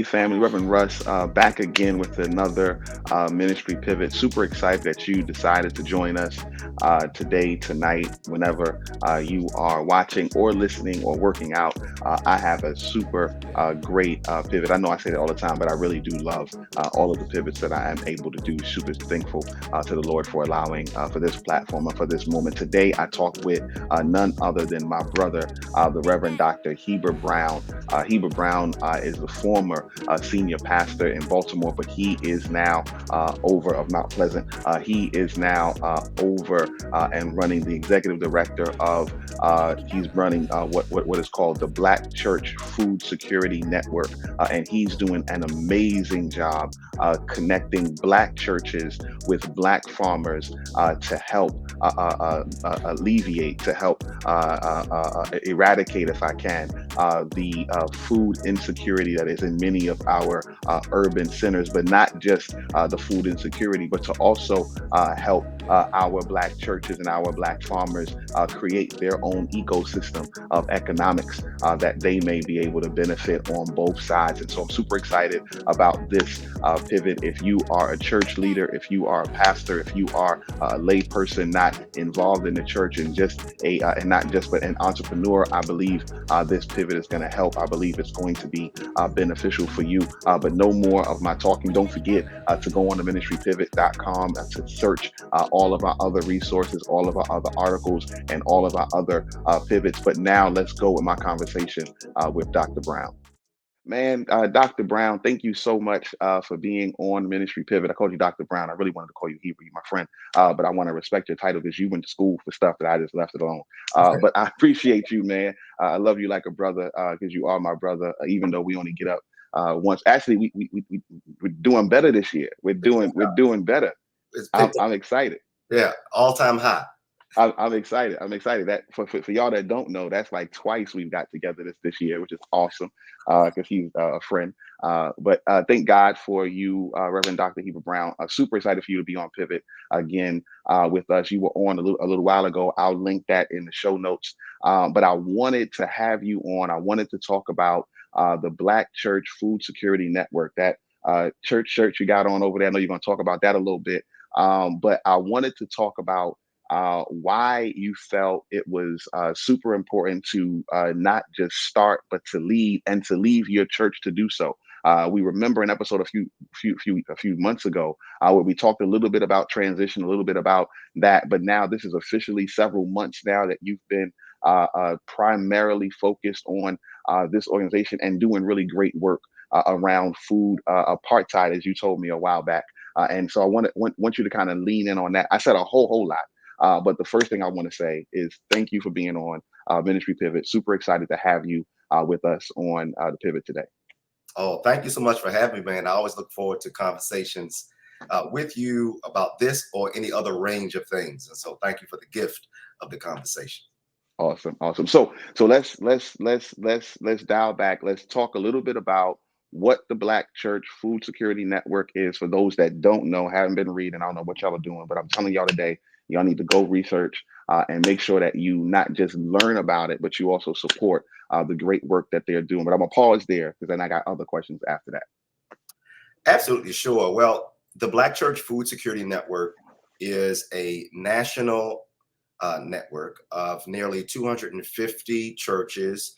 Hey family, Reverend Russ, back again with another ministry pivot. Super excited that you decided to join us today, tonight, whenever you are watching or listening or working out. I have a super great pivot. I know I say that all the time, but I really do love all of the pivots that I am able to do. Super thankful to the Lord for allowing for this platform and for this moment. Today, I talk with none other than my brother, the Reverend Dr. Heber Brown. Heber Brown is the former senior pastor in Baltimore, but he is now over of Mount Pleasant. He is now over and running the executive director of. He's running what is called the Black Church Food Security Network, and he's doing an amazing job connecting Black churches with Black farmers to help alleviate, to help eradicate, if I can, the food insecurity that is in many of our urban centers, but not just the food insecurity, but to also help our Black churches and our Black farmers create their own ecosystem of economics that they may be able to benefit on both sides. And so I'm super excited about this pivot. If you are a church leader, if you are a pastor, if you are a lay person not involved in the church and just and not just but an entrepreneur, I believe this pivot is going to help. I believe it's going to be beneficial for you. But no more of my talking. Don't forget to go on to ministrypivot.com to search all of our other resources, all of our other articles, and all of our other pivots. But now let's go with my conversation with Dr. Brown. Man, Dr. Brown, thank you so much for being on Ministry Pivot. I called you Dr. Brown. I really wanted to call you Heber, you my friend, but I want to respect your title because you went to school for stuff that I just left it alone. But I appreciate you, man. I love you like a brother because you are my brother, even though we only get up once. Actually, we're doing better this year. We're doing better. It's I'm excited. yeah, all-time high. I'm excited. I'm excited that for y'all that don't know, that's like twice we've got together this year, which is awesome because he's a friend. But thank God for you, Reverend Dr. Heber Brown. Super excited for you to be on Pivot again with us. You were on a little while ago. I'll link that in the show notes. But I wanted to have you on. I wanted to talk about the Black Church Food Security Network, that church you got on over there. I know you're going to talk about that a little bit. But I wanted to talk about why you felt it was super important to not just start, but to lead and to leave your church to do so. We remember an episode a few months ago where we talked a little bit about transition, a little bit about that. But now this is officially several months now that you've been primarily focused on this organization and doing really great work around food apartheid, as you told me a while back. And so I want you to kind of lean in on that. I said a whole lot. But the first thing I want to say is thank you for being on Ministry Pivot. Super excited to have you with us on the Pivot today. Oh, thank you so much for having me, man. I always look forward to conversations with you about this or any other range of things. And so thank you for the gift of the conversation. Awesome. So let's dial back. Let's talk a little bit about what the Black Church Food Security Network is for those that don't know, haven't been reading. I don't know what y'all are doing, but I'm telling y'all today, y'all need to go research and make sure that you not just learn about it, but you also support the great work that they're doing. But I'm gonna pause there because then I got other questions after that. Absolutely, sure. Well, the Black Church Food Security Network is a national network of nearly 250 churches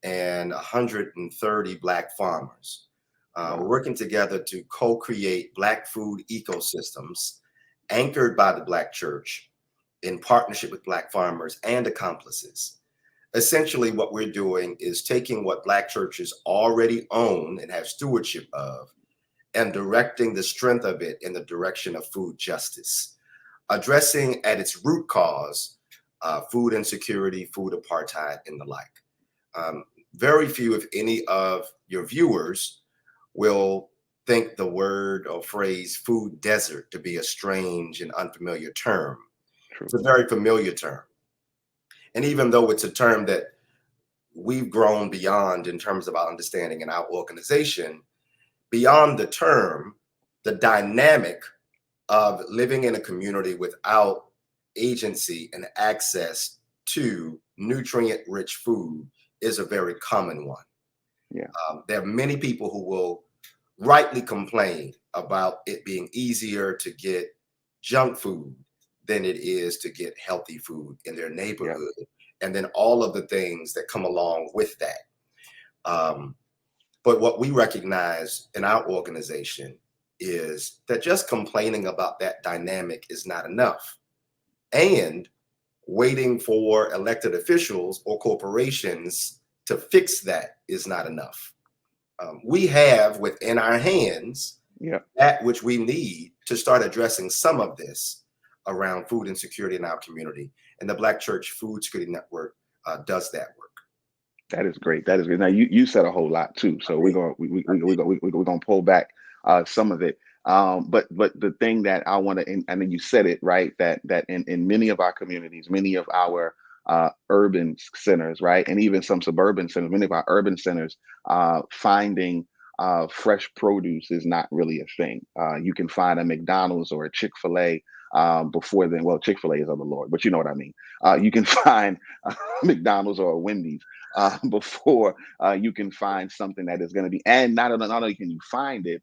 and 130 Black farmers. We're working together to co-create Black food ecosystems anchored by the Black church in partnership with Black farmers and accomplices. Essentially, what we're doing is taking what Black churches already own and have stewardship of and directing the strength of it in the direction of food justice, addressing at its root cause food insecurity, food apartheid, and the like. Very few, if any, of your viewers will think the word or phrase food desert to be a strange and unfamiliar term. True. It's a very familiar term. And even though it's a term that we've grown beyond in terms of our understanding in our organization, beyond the term, the dynamic of living in a community without agency and access to nutrient-rich food is a very common one. Yeah. There are many people who will rightly complain about it being easier to get junk food than it is to get healthy food in their Yeah. neighborhood, and then all of the things that come along with that. But what we recognize in our organization is that just complaining about that dynamic is not enough. And waiting for elected officials or corporations to fix that is not enough. We have within our hands Yeah. that which we need to start addressing some of this around food insecurity in our community. And the Black Church Food Security Network does that work. That is great. That is great. Now you said a whole lot too, so I we're gonna pull back some of it. But the thing that I want to, and then you said it right, that in many of our communities, many of our urban centers, right, and even some suburban centers, many of our urban centers, finding fresh produce is not really a thing. You can find a McDonald's or a Chick-fil-A before then. Well, Chick-fil-A is of the Lord, but you know what I mean. You can find McDonald's or a Wendy's before you can find something that is going to be, and not only can you find it,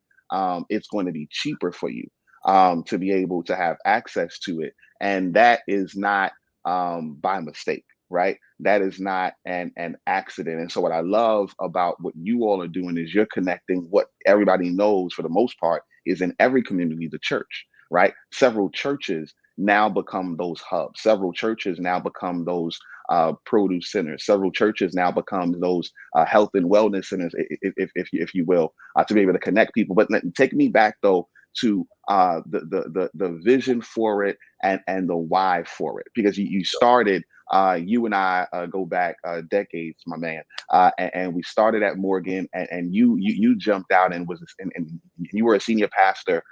it's going to be cheaper for you to be able to have access to it. And that is not by mistake, right? That is not an accident. And so what I love about what you all are doing is you're connecting what everybody knows for the most part is in every community, the church, right? Several churches now become those hubs. Several churches now become those produce centers. Several churches now become those health and wellness centers, if you will, to be able to connect people. But take me back though to the vision for it and the why for it, because you started. You and I go back decades, my man, and we started at Morgan, and you jumped out and and you were a senior pastor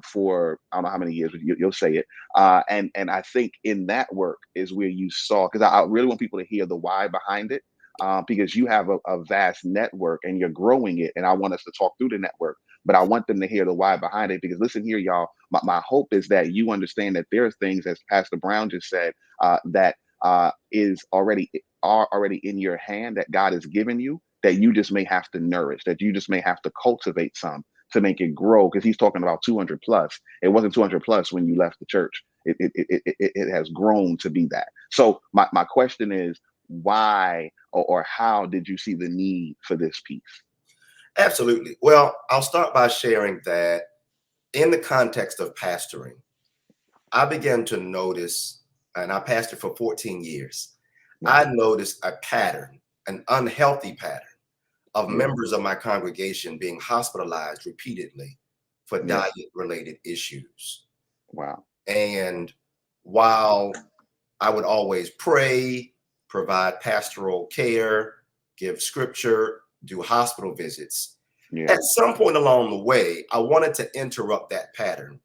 for I don't know how many years, but you'll say it. And I think in that work is where you saw, because I really want people to hear the why behind it, because you have a vast network and you're growing it. And I want us to talk through the network, but I want them to hear the why behind it. Because listen here, y'all, my hope is that you understand that there are things, as Pastor Brown just said, that is already in your hand, that God has given you, that you just may have to nourish, that you just may have to cultivate some to make it grow, because he's talking about 200 plus. It wasn't 200 plus when you left the church. It has grown to be that. So my question is, why or how did you see the need for this piece? Absolutely. Well, I'll start by sharing that in the context of pastoring, I began to notice, and I pastored for 14 years, I Wow. noticed a pattern, an unhealthy pattern of Yeah. members of my congregation being hospitalized repeatedly for Yeah. diet-related issues. Wow. And while I would always pray, provide pastoral care, give scripture, do hospital visits, Yeah. at some point along the way, I wanted to interrupt that pattern,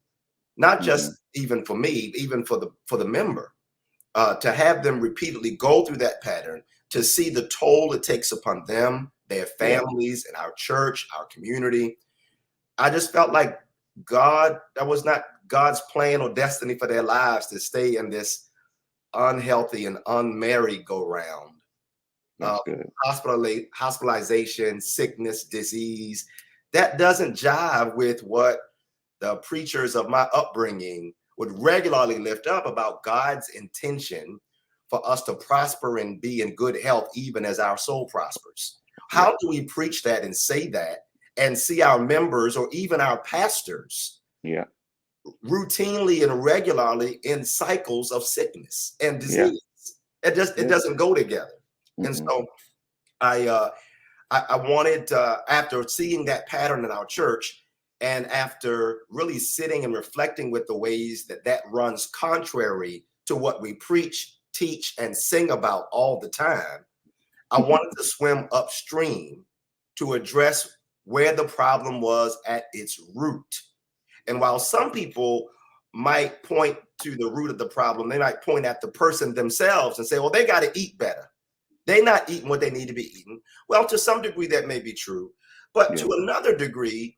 not Hmm. just even for me, even for the member, to have them repeatedly go through that pattern, to see the toll it takes upon them, their Yeah. families, and our church, our community. I just felt like that was not God's plan or destiny for their lives to stay in this unhealthy and unmerry go round That's of good. hospitalization, sickness, disease. That doesn't jive with what the preachers of my upbringing would regularly lift up about God's intention for us to prosper and be in good health, even as our soul prospers. Yeah. How do we preach that and say that and see our members or even our pastors Yeah. routinely and regularly in cycles of sickness and Yeah. disease? It Yeah. doesn't go together. And Mm-mm. so I I wanted, after seeing that pattern in our church, and after really sitting and reflecting with the ways that runs contrary to what we preach, teach, and sing about all the time, I wanted to swim upstream to address where the problem was at its root. And while some people might point to the root of the problem, they might point at the person themselves and say, well, they got to eat better. They're not eating what they need to be eating. Well, to some degree, that may be true. But Yeah. to another degree,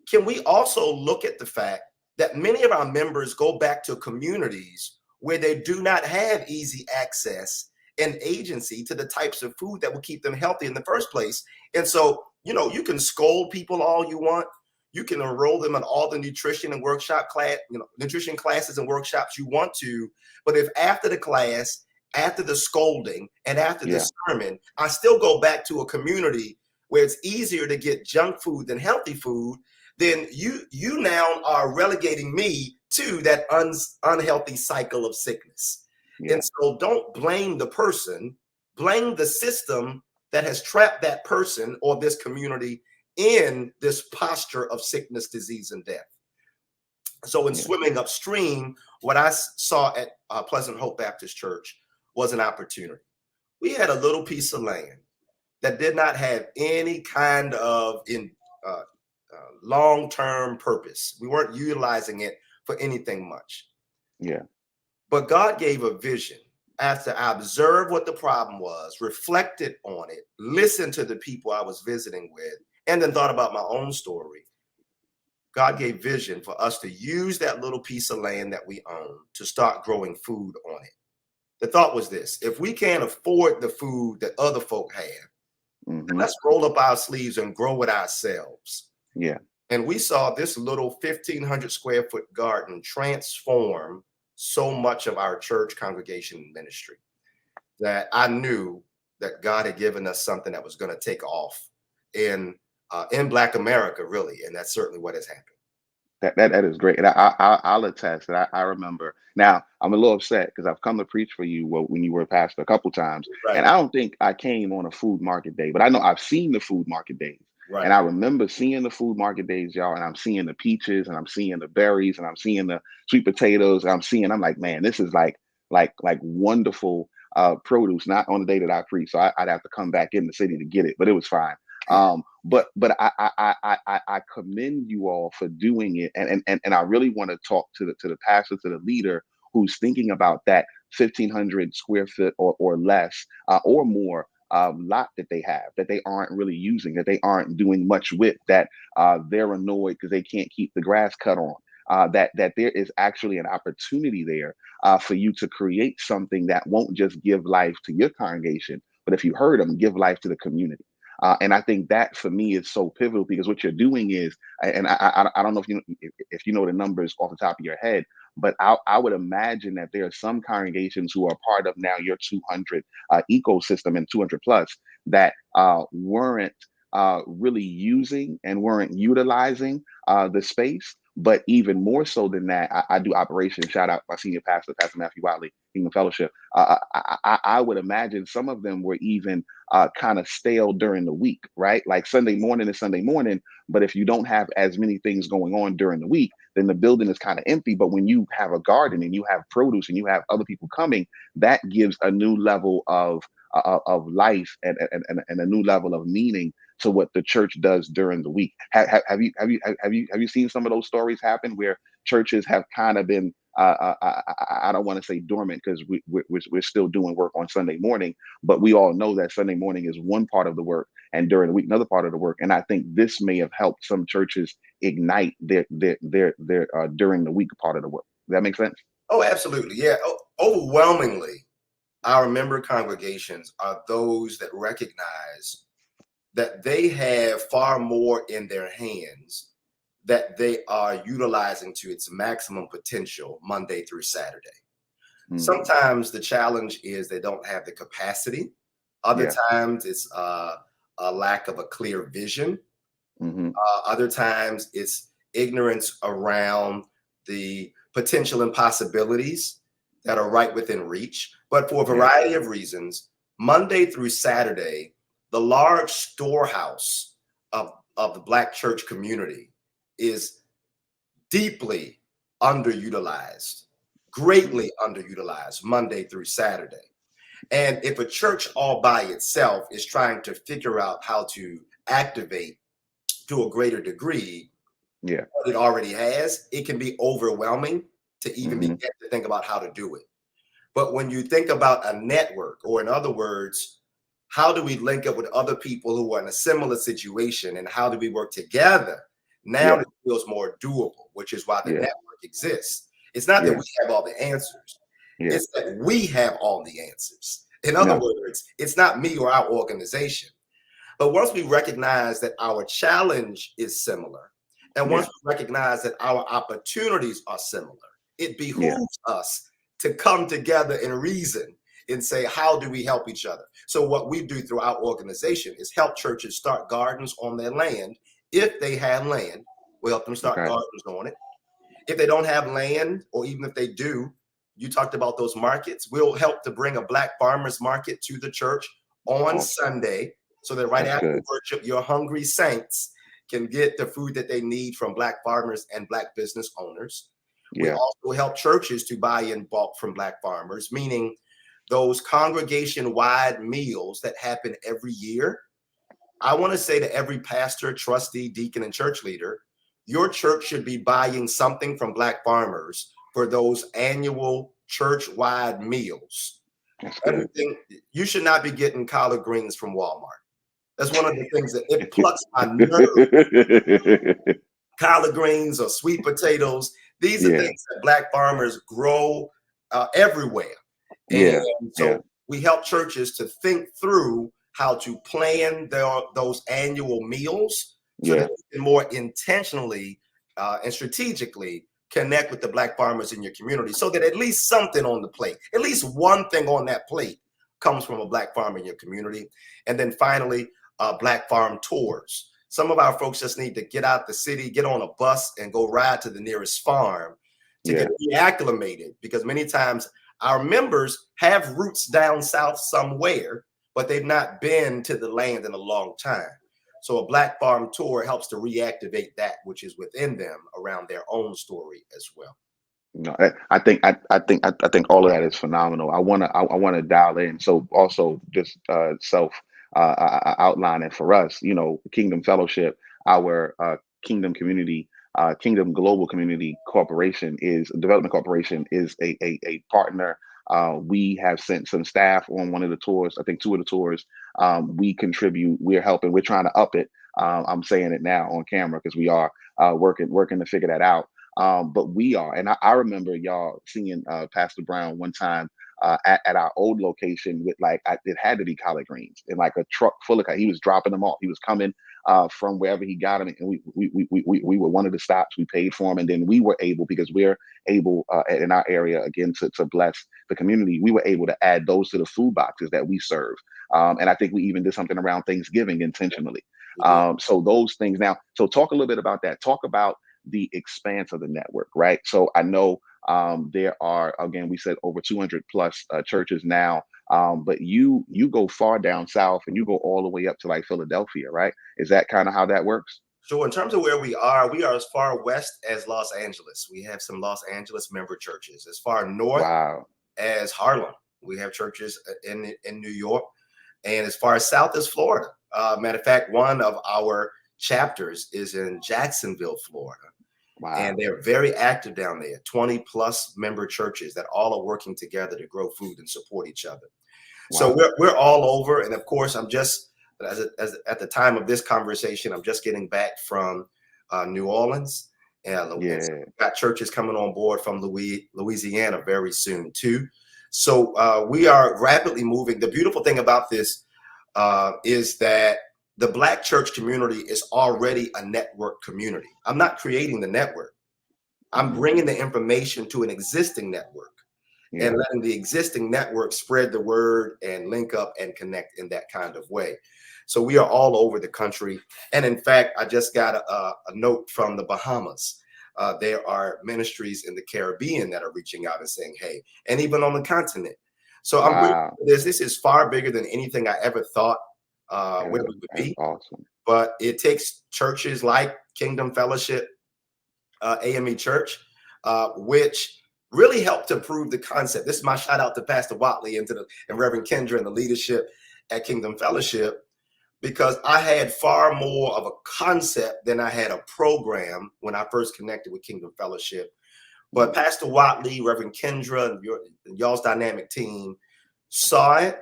can we also look at the fact that many of our members go back to communities where they do not have easy access and agency to the types of food that will keep them healthy in the first place? And so You can scold people all you want. You can enroll them in all the nutrition and workshop class, nutrition classes and workshops you want to. But if after the class, after the scolding, and after the Yeah. sermon, I still go back to a community where it's easier to get junk food than healthy food, then you now are relegating me to that unhealthy cycle of sickness. Yeah. And so don't blame the person, blame the system that has trapped that person or this community in this posture of sickness, disease, and death. So in Yeah. swimming upstream, what I saw at Pleasant Hope Baptist Church was an opportunity. We had a little piece of land that did not have any kind of long-term purpose. We weren't utilizing it for anything much. Yeah. But God gave a vision after I observed what the problem was, reflected on it, listened to the people I was visiting with, and then thought about my own story. God gave vision for us to use that little piece of land that we own to start growing food on it. The thought was this: if we can't afford the food that other folk have, Mm-hmm. let's roll up our sleeves and grow it ourselves. Yeah. And we saw this little 1,500 square foot garden transform so much of our church congregation ministry that I knew that God had given us something that was going to take off in Black America, really. And that's certainly what has happened. That is great, and I'll attest that I remember. Now I'm a little upset because I've come to preach for you when you were a pastor a couple times, Right, and I don't think I came on a food market day, but I know I've seen the food market days, and right. I remember seeing the food market days, y'all, and I'm seeing the peaches, and I'm seeing the berries, and I'm seeing the sweet potatoes, and I'm like, man, this is like wonderful produce. Not on the day that I preach, so I'd have to come back in the city to get it, but it was fine. But I commend you all for doing it, and I really want to talk to the pastor, to the leader who's thinking about that 1,500 square foot or less or more lot that they have, that they aren't really using, that they aren't doing much with, that they're annoyed because they can't keep the grass cut on. That there is actually an opportunity there for you to create something that won't just give life to your congregation, but if you heard them, give life to the community. And I think that for me is so pivotal because what you're doing is, and I don't know if you know the numbers off the top of your head, but I would imagine that there are some congregations who are part of now your 200 ecosystem and 200 plus that weren't really using and weren't utilizing the space. But even more so than that, I do operations. Shout out my senior pastor, Pastor Matthew Wiley, Kingdom Fellowship. I would imagine some of them were even kind of stale during the week, right? Like Sunday morning is Sunday morning, but if you don't have as many things going on during the week, then the building is kind of empty. But when you have a garden and you have produce and you have other people coming, that gives a new level of life and a new level of meaning to what the church does during the week. Have you seen some of those stories happen where churches have kind of been I don't want to say dormant because we're still doing work on Sunday morning, but we all know that Sunday morning is one part of the work and during the week another part of the work. And I think this may have helped some churches ignite their during the week part of the work. Does that make sense? Oh, absolutely. Yeah. Overwhelmingly, our member congregations are those that recognize that they have far more in their hands that they are utilizing to its maximum potential Monday through Saturday. Mm, Sometimes the challenge is they don't have the capacity. Other yeah. times it's a lack of a clear vision. Hmm. Other times it's ignorance around the potential and possibilities that are right within reach. But for a Yeah. variety of reasons, Monday through Saturday, the large storehouse of the Black church community is deeply underutilized, Yeah. greatly underutilized Monday through Saturday. And if a church all by itself is trying to figure out how to activate to a greater degree Yeah. what it already has, it can be overwhelming to even Hmm. begin to think about how to do it. But when you think about a network, or in other words, how do we link up with other people who are in a similar situation and how do we work together? Now Yeah. it feels more doable, which is why the Yeah. network exists. It's not that Yeah. we have all the answers, Yeah. it's that we have all the answers. In other No. words, it's not me or our organization. But once we recognize that our challenge is similar, and once Yeah. we recognize that our opportunities are similar, it Yeah. behooves us to come together and reason and say, how do we help each other? So what we do through our organization is help churches start gardens on their land. If they have land, we'll help them start Okay. gardens on it. If they don't have land, or even if they do, you talked about those markets, we'll help to bring a Black farmers market to the church on Awesome. Sunday, so that right That's after good. worship, your hungry saints can get the food that they need from Black farmers and Black business owners. We Yeah. also help churches to buy in bulk from Black farmers, meaning those congregation-wide meals that happen every year. I want to say to every pastor, trustee, deacon, and church leader, your church should be buying something from Black farmers for those annual church-wide meals. That's good. Everything, you should not be getting collard greens from Walmart. That's one of the things that it plucks my nerve. Collard greens or sweet potatoes, these are Yeah. things that Black farmers grow everywhere. And Yeah. Yeah. so we help churches to think through how to plan those annual meals so Yeah. that you can more intentionally and strategically connect with the Black farmers in your community, so that at least something on the plate, at least one thing on that plate comes from a Black farmer in your community. And then finally, Black farm tours. Some of our folks just need to get out the city, get on a bus, and go ride to the nearest farm to Yeah. get reacclimated, because many times our members have roots down south somewhere, but they've not been to the land in a long time. So a Black farm tour helps to reactivate that which is within them around their own story as well. No, I think all of that is phenomenal. I wanna dial in. So also just self outlining for us, Kingdom Fellowship, our Kingdom Community, Kingdom Global Community Corporation is Development Corporation is a partner. We have sent some staff on one of the tours. I think two of the tours. We contribute. We're helping. We're trying to up it. I'm saying it now on camera because we are working to figure that out. But we are, and I remember y'all seeing Pastor Brown one time at our old location with it had to be collard greens in like a truck full of. He was dropping them off. He was coming from wherever he got them, and we were one of the stops. We paid for them, and then we were able, because we're able in our area again to bless the community. We were able to add those to the food boxes that we serve, and I think we even did something around Thanksgiving intentionally. We did. So those things now. So talk a little bit about that. Talk about the expanse of the network, right? So I know there are, again, we said over 200 plus churches now, but you go far down south and you go all the way up to like Philadelphia, right? Is that kind of how that works? So in terms of where we are as far west as Los Angeles. We have some Los Angeles member churches. As far north Wow. as Harlem, we have churches in New York, and as far as south as Florida. Matter of fact, one of our chapters is in Jacksonville, Florida, and Wow. they're very active down there. 20 plus member churches that all are working together to grow food and support each other. So Wow. we're all over, and of course, I'm just as at the time of this conversation, I'm just getting back from New Orleans, and so Yeah. we've got churches coming on board from Louisiana very soon too. So we are rapidly moving. The beautiful thing about this is that the Black church community is already a network community. I'm not creating the network. I'm Hmm. bringing the information to an existing network and Yeah. letting the existing network spread the word and link up and connect in that kind of way. So we are all over the country. And in fact, I just got a note from the Bahamas. There are ministries in the Caribbean that are reaching out and saying, hey, and even on the continent. So I'm grateful Wow. for this. This is far bigger than anything I ever thought where we would That's be. awesome. But it takes churches like Kingdom Fellowship, AME Church, which really helped to prove the concept. This is my shout out to Pastor Watley and Reverend Kendra and the leadership at Kingdom Fellowship, because I had far more of a concept than I had a program when I first connected with Kingdom Fellowship. But Pastor Watley, Reverend Kendra, and y'all's dynamic team saw it,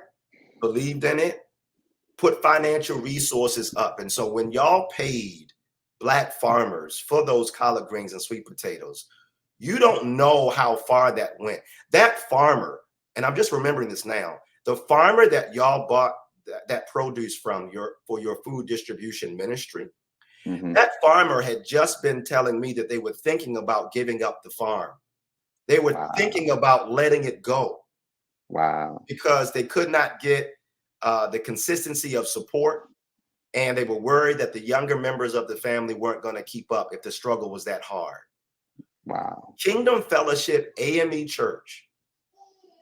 believed in it, put financial resources up. And so when y'all paid Black farmers for those collard greens and sweet potatoes, you don't know how far that went. That farmer, and I'm just remembering this now, the farmer that y'all bought that produce from for your food distribution ministry. Hmm. That farmer had just been telling me that they were thinking about giving up the farm. They were thinking Wow. about letting it go Wow. because they could not get the consistency of support, and they were worried that the younger members of the family weren't going to keep up if the struggle was that hard. Wow. Kingdom Fellowship AME Church,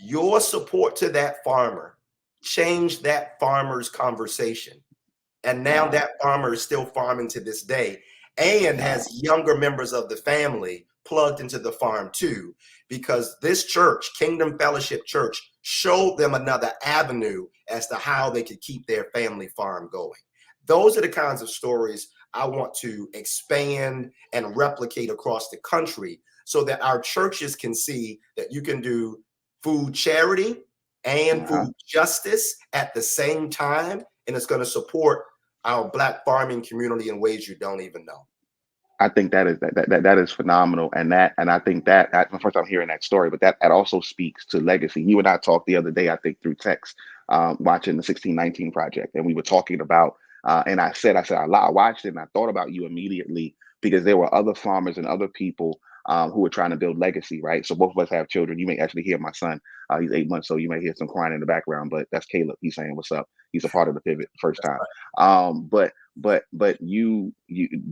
your support to that farmer changed that farmer's conversation. And now Wow. that farmer is still farming to this day and Wow. has younger members of the family plugged into the farm too, because this church, Kingdom Fellowship Church, showed them another avenue as to how they could keep their family farm going. Those are the kinds of stories I want to expand and replicate across the country so that our churches can see that you can do food charity and Uh-huh. food justice at the same time, and it's going to support our Black farming community in ways you don't even know. I think that is phenomenal, and I think that's the first time hearing that story. But that also speaks to legacy. You and I talked the other day, I think, through text, watching the 1619 Project, and we were talking about. And I watched it, and I thought about you immediately because there were other farmers and other people who were trying to build legacy, right? So both of us have children. You may actually hear my son; he's 8 months, so you may hear some crying in the background. But that's Caleb. He's saying, "What's up?" He's a part of the pivot first That's time. right. But you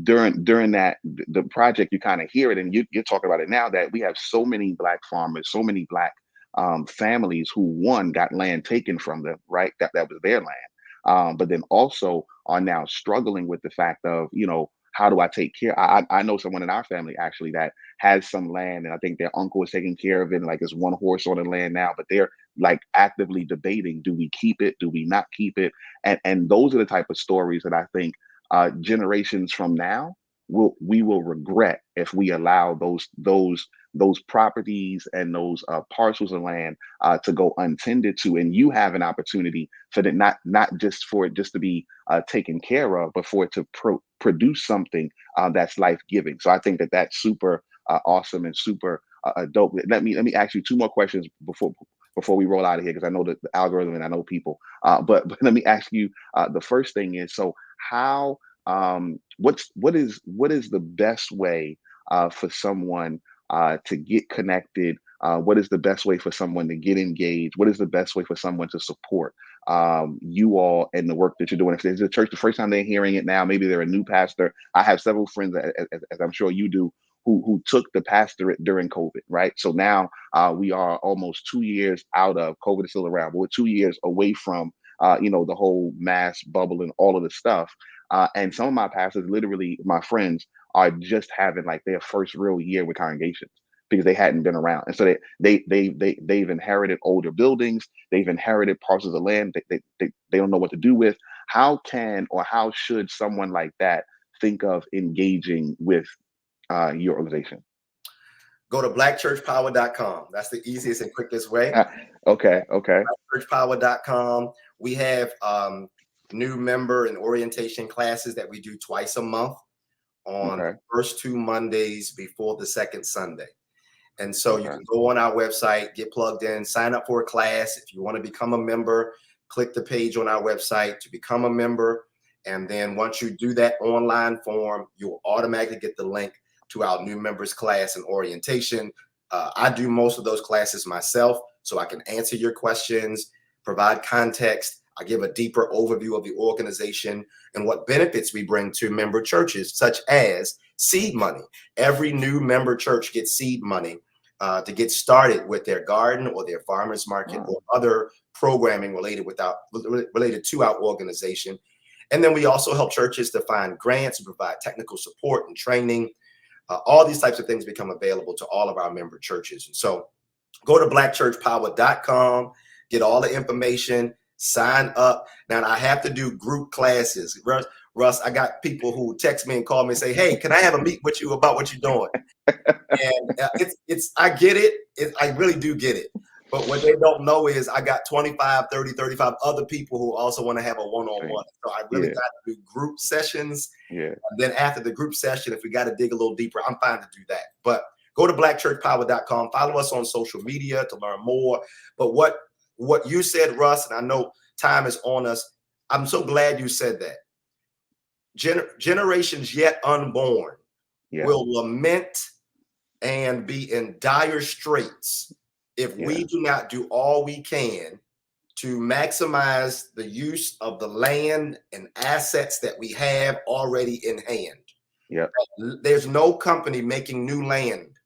during that the project, you kind of hear it, and you're talking about it now that we have so many Black farmers, so many Black families who one got land taken from them, right? That was their land, but then also are now struggling with the fact of, how do I take care? I know someone in our family actually that has some land, and I think their uncle is taking care of it. And like it's one horse on the land now, but they're like actively debating: do we keep it? Do we not keep it? And those are the type of stories that I think generations from now we will regret if we allow those properties and those parcels of land to go untended to. And you have an opportunity for that, not just for it just to be taken care of, but for it to produce something that's life giving. So I think that's super awesome and super dope. Let me ask you two more questions before we roll out of here, because I know the algorithm and I know people. But let me ask you, the first thing is, so how what is the best way for someone to get connected? What is the best way for someone to get engaged? What is the best way for someone to support you all and the work that you're doing? If there's a church, the first time they're hearing it now, maybe they're a new pastor. I have several friends, as I'm sure you do, who took the pastorate during COVID, right? So now we are almost 2 years out of COVID is still around, but we're 2 years away from the whole mass bubble and all of the stuff. And some of my pastors, literally my friends, are just having like their first real year with congregations because they hadn't been around. And so they've inherited older buildings, they've inherited parcels of land they don't know what to do with. How can or how should someone like that think of engaging with your organization? Go to blackchurchpower.com. That's the easiest and quickest way. Okay, okay, Blackchurchpower.com. We have new member and orientation classes that we do twice a month on the okay, first two Mondays before the second Sunday. And so you okay. can go on our website, get plugged in, sign up for a class. If you want to become a member, click the page on our website to become a member. And then once you do that online form, you'll automatically get the link to our new members class and orientation. I do most of those classes myself, so I can answer your questions, provide context. I give a deeper overview of the organization and what benefits we bring to member churches, such as seed money. Every new member church gets seed money to get started with their garden or their farmers market Wow. or other programming related to our organization. And then we also help churches to find grants and provide technical support and training. All these types of things become available to all of our member churches. And so go to blackchurchpower.com, get all the information, sign up. Now, I have to do group classes. Russ, I got people who text me and call me and say, hey, can I have a meet with you about what you're doing? And I get it. I really do get it. But what they don't know is I got 25, 30, 35 other people who also want to have a one-on-one. So I really Yeah, got to do group sessions. yeah. And then after the group session, if we got to dig a little deeper, I'm fine to do that. But go to blackchurchpower.com, follow us on social media to learn more. But what you said, Russ, and I know time is on us, I'm so glad you said that. Generations yet unborn Yeah. will lament and be in dire straits if Yeah. we do not do all we can to maximize the use of the land and assets that we have already in hand. Yeah. There's no company making new land.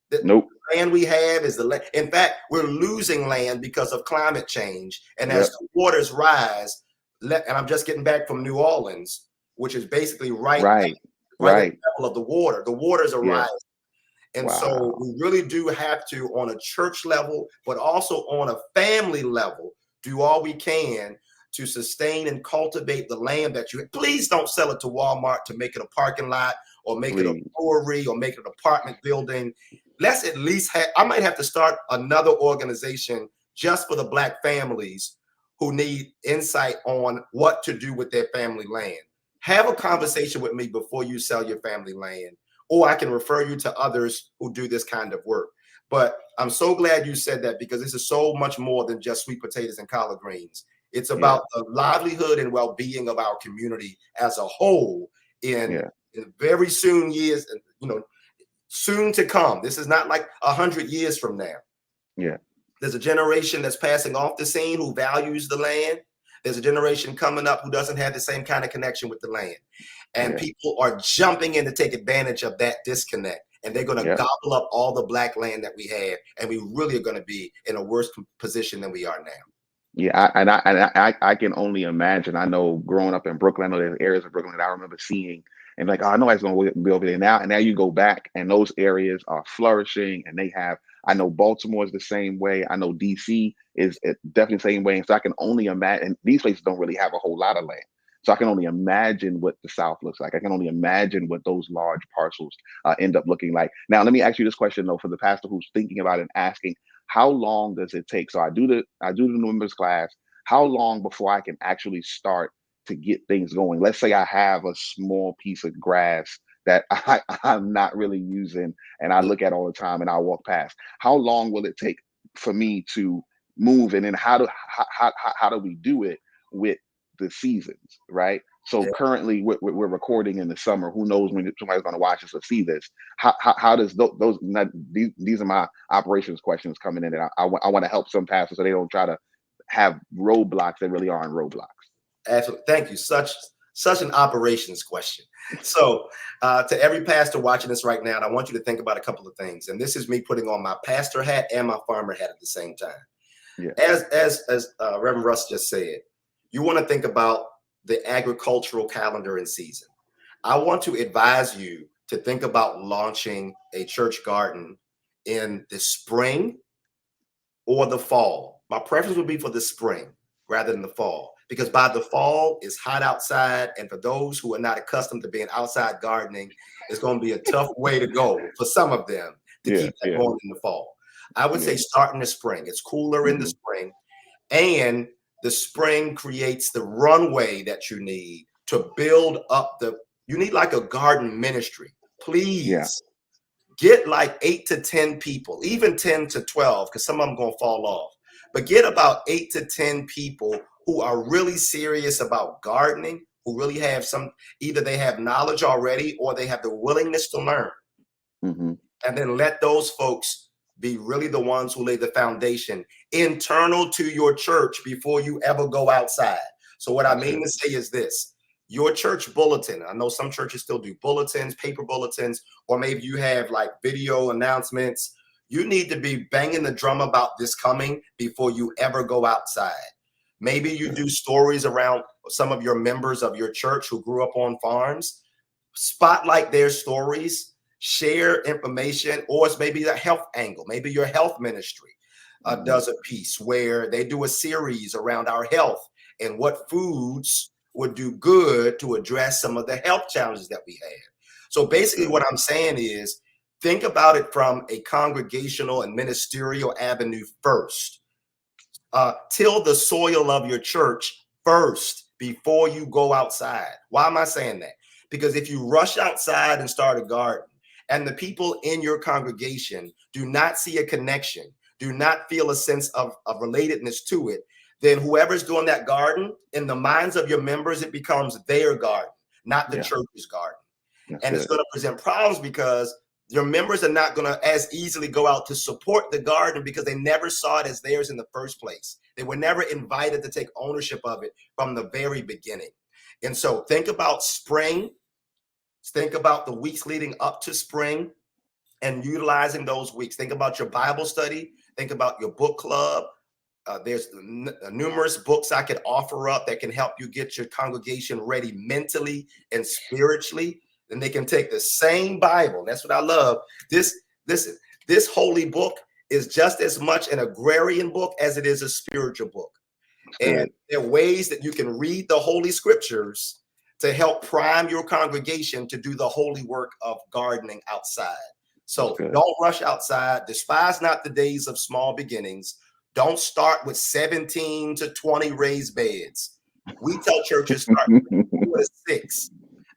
The Nope. land we have is the land. In fact, we're losing land because of climate change. And as Yep. the waters rise, and I'm just getting back from New Orleans, which is basically right at Right. the Right. level of the water. The waters are Yeah. rising. And so Wow. we really do have to, on a church level, but also on a family level, do all we can to sustain and cultivate the land that you have. Please don't sell it to Walmart to make it a parking lot or make it a Please. brewery or make it an apartment building. Let's at least have, I might have to start another organization just for the Black families who need insight on what to do with their family land. Have a conversation with me before you sell your family land, or I can refer you to others who do this kind of work. But I'm so glad you said that, because this is so much more than just sweet potatoes and collard greens. It's Yeah. about the livelihood and well-being of our community as a whole Yeah. in very soon years, soon to come. This is not like 100 years from now. Yeah. There's a generation that's passing off the scene who values the land. There's a generation coming up who doesn't have the same kind of connection with the land. And Yeah. people are jumping in to take advantage of that disconnect. And they're going to Yeah. gobble up all the Black land that we have. And we really are going to be in a worse position than we are now. Yeah, I can only imagine. I know growing up in Brooklyn, I know there's areas of Brooklyn that I remember seeing and like, oh, I know it's going to be over there now. And now you go back, and those areas are flourishing, and they have. I know Baltimore is the same way. I know DC is definitely the same way. And so I can only imagine. And these places don't really have a whole lot of land, so I can only imagine what the South looks like. I can only imagine what those large parcels end up looking like. Now, let me ask you this question though, for the pastor who's thinking about it and asking, how long does it take? So I do the new members class. How long before I can actually start to get things going? Let's say I have a small piece of grass that I'm not really using and I Mm. look at all the time and I walk past. How long will it take for me to move? And then how do we do it with the seasons, right? So Yeah. currently we're recording in the summer. Who knows when somebody's going to watch this or see this? How does those these are my operations questions coming in, and I want to help some pastors so they don't try to have roadblocks that really aren't roadblocks. Absolutely. Thank you. Such an operations question. So to every pastor watching this right now, and I want you to think about a couple of things. And this is me putting on my pastor hat and my farmer hat at the same time. Yeah. As Reverend Russ just said, you want to think about the agricultural calendar and season. I want to advise you to think about launching a church garden in the spring or the fall. My preference would be for the spring rather than the fall, because by the fall it's hot outside. And for those who are not accustomed to being outside gardening, it's going to be a tough way to go for some of them to Yeah. keep that Yeah. going in the fall. I would Yeah. say start in the spring. It's cooler in the Hmm. spring, and the spring creates the runway that you need to build up you need like a garden ministry. Yeah. Please get like 8 to 10 people, even 10 to 12, because some of them going to fall off. But get about 8 to 10 people who are really serious about gardening, who really have either they have knowledge already or they have the willingness to learn. Hmm. And then let those folks be really the ones who lay the foundation internal to your church before you ever go outside. So what I That's mean good. to say is this: your church bulletin. I know some churches still do bulletins, paper bulletins, or maybe you have like video announcements. You need to be banging the drum about this coming before you ever go outside. Maybe you Good. do stories around some of your members of your church who grew up on farms. Spotlight their stories, share information, or it's maybe a health angle. Maybe your health ministry Hmm. does a piece where they do a series around our health and what foods would do good to address some of the health challenges that we have. So That's basically, good. what I'm saying is think about it from a congregational and ministerial avenue first. Till the soil of your church first before you go outside. Why am I saying that? Because if you rush outside and start a garden, and the people in your congregation do not see a connection, do not feel a sense of relatedness to it, then whoever's doing that garden, in the minds of your members, it becomes their garden, not the church's garden. That's And it's good. going to present problems because your members are not going to as easily go out to support the garden because they never saw it as theirs in the first place. They were never invited to take ownership of it from the very beginning. And so think about spring, think about the weeks leading up to spring and utilizing those weeks. Think about your Bible study, think about your book club. There's numerous books I could offer up that can help you get your congregation ready mentally and spiritually. Then they can take the same Bible. That's what I love. This holy book is just as much an agrarian book as it is a spiritual book. And there are ways that you can read the Holy Scriptures to help prime your congregation to do the holy work of gardening outside. So don't rush outside. Despise not the days of small beginnings. Don't start with 17 to 20 raised beds. We tell churches start with 4 to 6.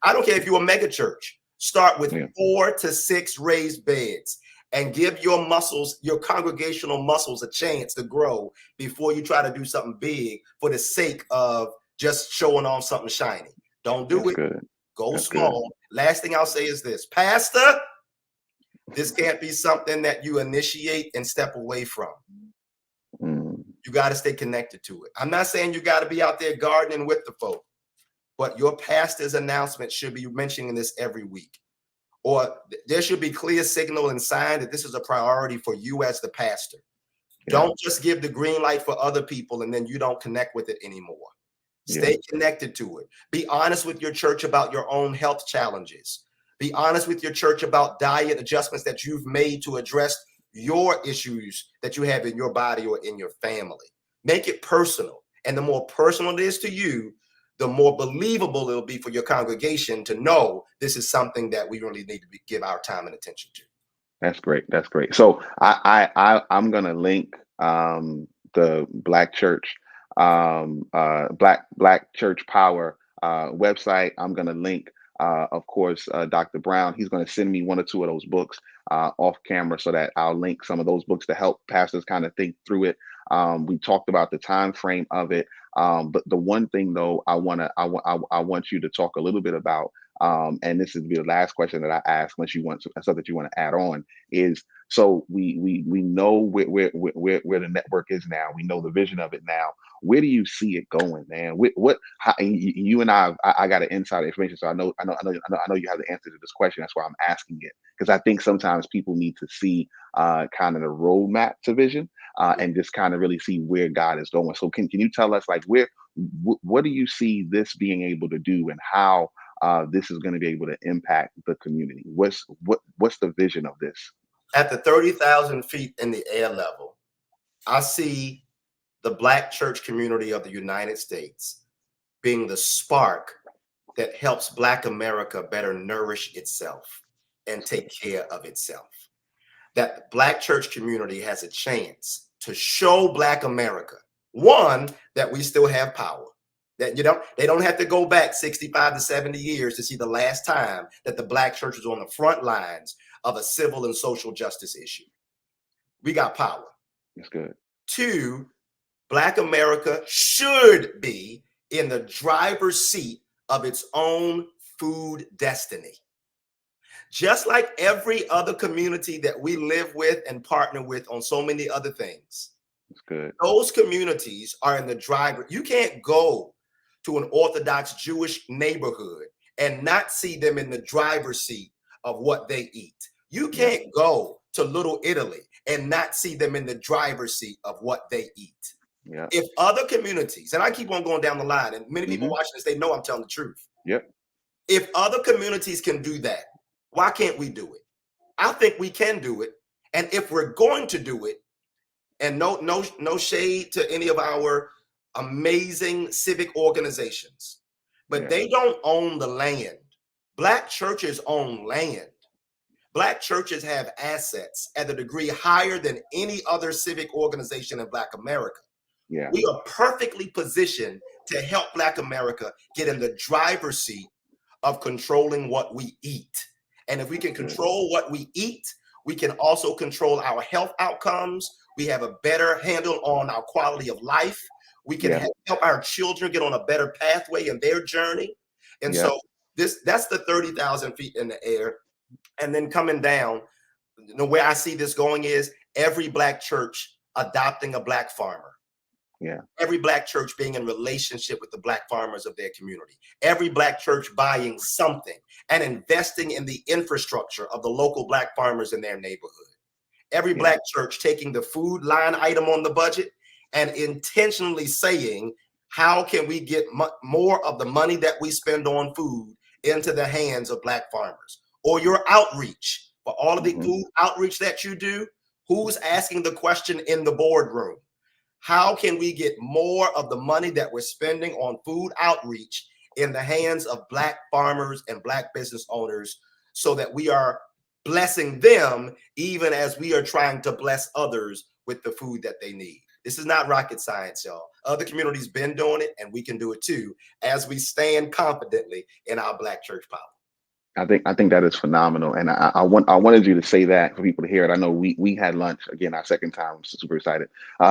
I don't care if you're a mega church. Start with 4 to 6 raised beds and give your muscles, your congregational muscles, a chance to grow before you try to do something big for the sake of just showing off something shiny. Don't do it. Go small. Last thing I'll say is this, Pastor, this can't be something that you initiate and step away from. You got to stay connected to it. I'm not saying you got to be out there gardening with the folk, but your pastor's announcement should be mentioning this every week. Or there should be clear signal and sign that this is a priority for you as the pastor. Don't just give the green light for other people and then you don't connect with it anymore. Stay connected to it. Be honest with your church about your own health challenges. Be honest with your church about diet adjustments that you've made to address your issues that you have in your body or in your family. Make it personal. And the more personal it is to you, the more believable it'll be for your congregation to know this is something that we really need to give our time and attention to. That's great. That's great. So I'm gonna link the Black Church Black Church Power website. I'm gonna link of course Dr. Brown. He's gonna send me 1 or 2 of those books off camera so that I'll link some of those books to help pastors kind of think through it. We talked about the time frame of it. But the one thing though I want you to talk a little bit about, and this is the last question that I ask, unless you want something that you want to add on, is so we know where the network is now. We know the vision of it now. Where do you see it going, man? You and I got an inside information, so I know you have the answer to this question. That's why I'm asking it, because I think sometimes people need to see kind of the roadmap to vision and just kind of really see where God is going. So can you tell us, like, what do you see this being able to do, and how this is going to be able to impact the community? What's the vision of this? At the 30,000 feet in the air level, I see the Black church community of the United States being the spark that helps Black America better nourish itself and take care of itself. That the Black church community has a chance to show Black America, one, that we still have power. That they don't have to go back 65 to 70 years to see the last time that the Black church was on the front lines of a civil and social justice issue. We got power. That's good. 2, Black America should be in the driver's seat of its own food destiny. Just like every other community that we live with and partner with on so many other things. That's good. Those communities are in the driver. You can't go to an Orthodox Jewish neighborhood and not see them in the driver's seat of what they eat. You can't go to Little Italy and not see them in the driver's seat of what they eat. Yeah. If other communities, and I keep on going down the line, and many people watching this, they know I'm telling the truth. Yep. If other communities can do that, why can't we do it? I think we can do it. And if we're going to do it, and no shade to any of our amazing civic organizations, but they don't own the land. Black churches own land. Black churches have assets at a degree higher than any other civic organization in Black America. Yeah. We are perfectly positioned to help Black America get in the driver's seat of controlling what we eat. And if we can control what we eat, we can also control our health outcomes. We have a better handle on our quality of life. We can Yeah. help our children get on a better pathway in their journey. And Yeah. so that's the 30,000 feet in the air. And then coming down, the way I see this going is every Black church adopting a Black farmer. Yeah. Every Black church being in relationship with the Black farmers of their community. Every Black church buying something and investing in the infrastructure of the local Black farmers in their neighborhood. Every Yeah. Black church taking the food line item on the budget and intentionally saying, how can we get more of the money that we spend on food into the hands of Black farmers? Or your outreach, for all of the Hmm. food outreach that you do, who's asking the question in the boardroom? How can we get more of the money that we're spending on food outreach in the hands of Black farmers and Black business owners so that we are blessing them even as we are trying to bless others with the food that they need? This is not rocket science, y'all. Other communities been doing it, and we can do it too as we stand confidently in our Black church power. I think that is phenomenal, and I wanted you to say that for people to hear it. I know we had lunch again, our second time. I'm super excited.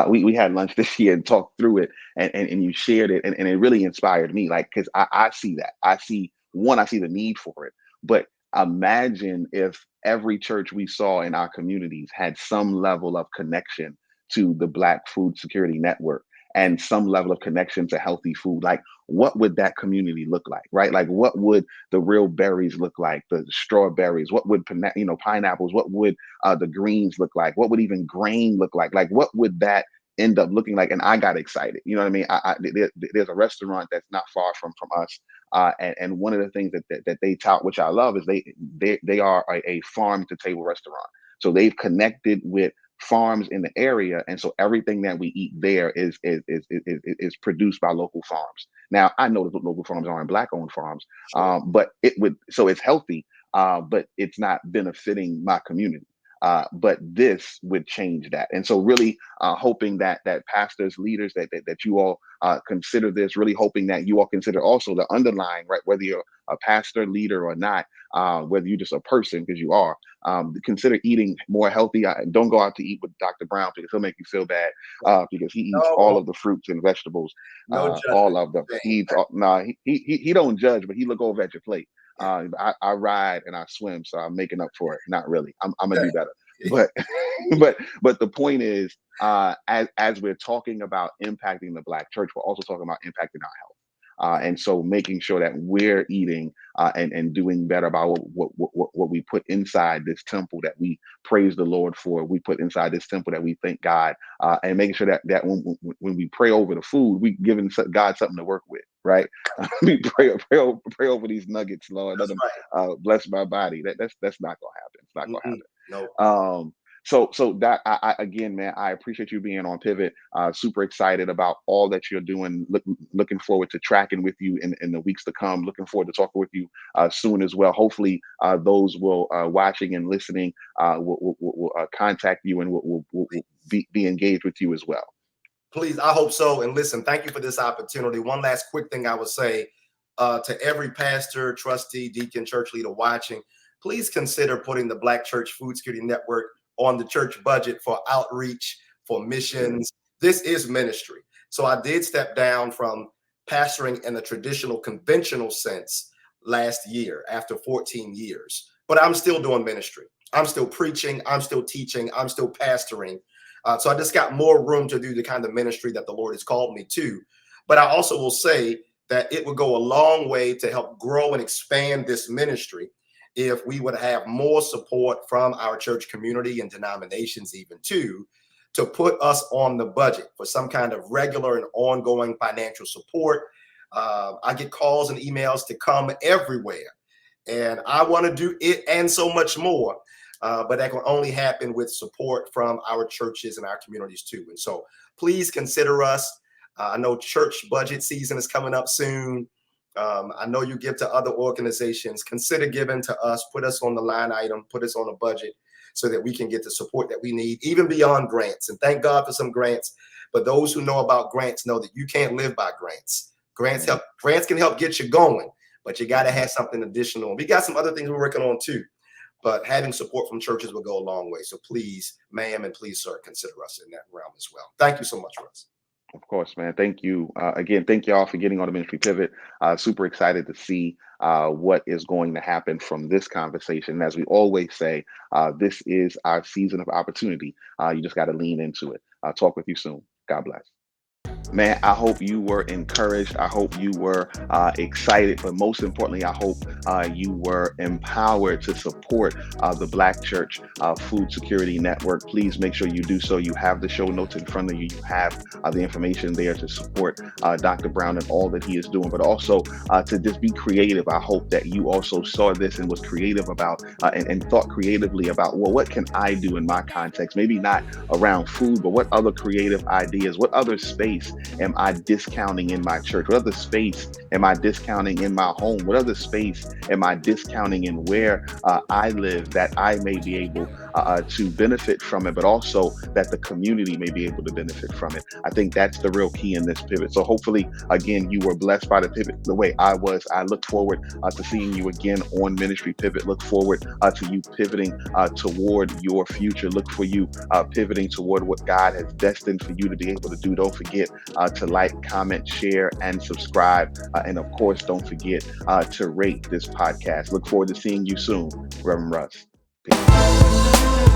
We had lunch this year and talked through it, and you shared it, and it really inspired me. Like, because I see that. I see the need for it, but imagine if every church we saw in our communities had some level of connection to the Black Food Security Network and some level of connection to healthy food. Like, what would that community look like, right? Like, what would the real berries look like, the strawberries? What would pineapples? What would the greens look like? What would even grain look like? Like, what would that end up looking like? And I got excited. You know what I mean? There's a restaurant that's not far from us, and one of the things that they tout, which I love, is they are a farm to table restaurant. So they've connected with farms in the area, and so everything that we eat there is produced by local farms. Now, I know that local farms aren't Black owned farms, Sure. but it's healthy, but it's not benefiting my community. But this would change that, and so really hoping that pastors, leaders, that you all consider this. Really hoping that you all consider also the underlying, right, whether you're a pastor, leader, or not, whether you're just a person, because you are. Consider eating more healthy. Don't go out to eat with Dr. Brown, because he'll make you feel bad, because he eats all No, of the fruits and vegetables, no judgment. all of them. He eats. Nah, he don't judge, but he look over at your plate. I ride and I swim, so I'm making up for it. Not really. I'm gonna do better. But but the point is, as we're talking about impacting the Black church, we're also talking about impacting our health. And so making sure that we're eating and doing better about what we put inside this temple that we praise the Lord for, we put inside this temple that we thank God, and making sure that when we pray over the food, we giving God something to work with, right? We pray over these nuggets, Lord. Let That's them right. bless my body. That's not gonna happen. It's not gonna Mm-mm. happen. No. So that again, man, I appreciate you being on Pivot. Super excited about all that you're doing. Looking forward to tracking with you in the weeks to come. Looking forward to talking with you soon as well. Hopefully, those will watching and listening will contact you, and will be engaged with you as well. Please, I hope so. And listen, thank you for this opportunity. One last quick thing I would say to every pastor, trustee, deacon, church leader watching, please consider putting the Black Church Food Security Network on the church budget for outreach, for Yeah. missions. This is ministry. So I did step down from pastoring in a traditional, conventional sense last year after 14 years, but I'm still doing ministry. I'm still preaching. I'm still teaching. I'm still pastoring. So I just got more room to do the kind of ministry that the Lord has called me to. But I also will say that it would go a long way to help grow and expand this ministry if we would have more support from our church community and denominations even too, to put us on the budget for some kind of regular and ongoing financial support. I get calls and emails to come everywhere, and I want to do it and so much more. But that can only happen with support from our churches and our communities too. And so please consider us. I know church budget season is coming up soon. I know you give to other organizations. Consider giving to us. Put us on the line item. Put us on a budget so that we can get the support that we need, even beyond grants. And thank God for some grants. But those who know about grants know that you can't live by grants. Grants can help get you going, but you got to have something additional. We got some other things we're working on too. But having support from churches will go a long way. So please, ma'am, and please, sir, consider us in that realm as well. Thank you so much, Russ. Of course, man. Thank you. Again, thank you all for getting on the Ministry Pivot. Super excited to see what is going to happen from this conversation. As we always say, this is our season of opportunity. You just got to lean into it. Talk with you soon. God bless. Man, I hope you were encouraged. I hope you were excited, but most importantly, I hope you were empowered to support the Black Church Food Security Network. Please make sure you do so. You have the show notes in front of you. You have the information there to support Dr. Brown and all that he is doing, but also to just be creative. I hope that you also saw this and was creative about and thought creatively about, well, what can I do in my context? Maybe not around food, but what other creative ideas, what other space am I discounting in my church? What other space am I discounting in my home? What other space am I discounting in where I live that I may be able to benefit from it, but also that the community may be able to benefit from it? I think that's the real key in this pivot. So hopefully, again, you were blessed by the pivot the way I was. I look forward to seeing you again on Ministry Pivot. Look forward to you pivoting toward your future. Look for you pivoting toward what God has destined for you to be able to do. Don't forget to like, comment, share, and subscribe. And of course, don't forget to rate this podcast. Look forward to seeing you soon, Reverend Russ. Peace.